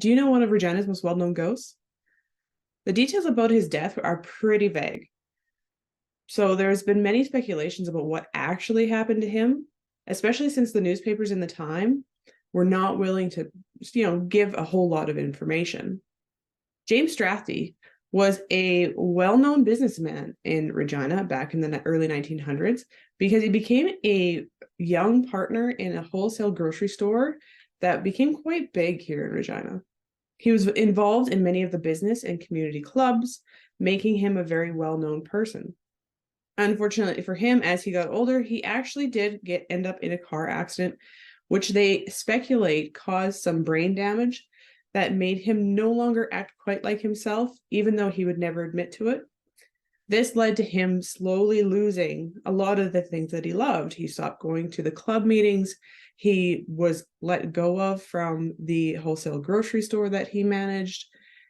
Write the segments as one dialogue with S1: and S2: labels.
S1: Do you know one of Regina's most well-known ghosts? The details about his death are pretty vague. So there's been many speculations about what actually happened to him, especially since the newspapers in the time were not willing to, give a whole lot of information. James Strathdee was a well-known businessman in Regina back in the early 1900s because he became a young partner in a wholesale grocery store that became quite big here in Regina. He was involved in many of the business and community clubs, making him a very well-known person. Unfortunately for him, as he got older, he actually did end up in a car accident, which they speculate caused some brain damage that made him no longer act quite like himself, even though he would never admit to it. This led to him slowly losing a lot of the things that he loved. He stopped going to the club meetings. He was let go of from the wholesale grocery store that he managed.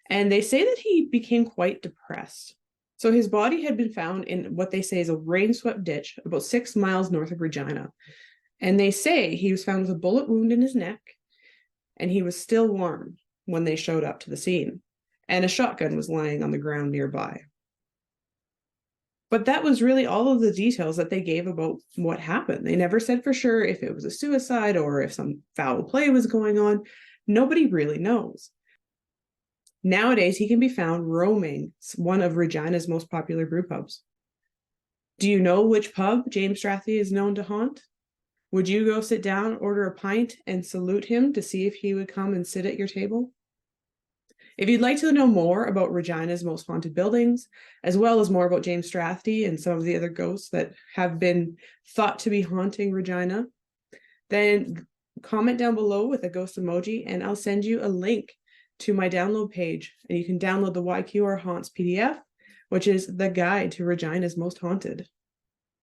S1: And they say that he became quite depressed. So his body had been found in what they say is a rain-swept ditch about 6 miles north of Regina. And they say he was found with a bullet wound in his neck, and he was still warm when they showed up to the scene. And a shotgun was lying on the ground nearby. But that was really all of the details that they gave about what happened. They never said for sure if it was a suicide or if some foul play was going on. Nobody really knows. Nowadays, he can be found roaming one of Regina's most popular brew pubs. Do you know which pub James Strathdee is known to haunt? Would you go sit down, order a pint, and salute him to see if he would come and sit at your table? If you'd like to know more about Regina's most haunted buildings, as well as more about James Strathdee and some of the other ghosts that have been thought to be haunting Regina, then comment down below with a ghost emoji and I'll send you a link to my download page, and you can download the YQR Haunts PDF, which is the guide to Regina's most haunted.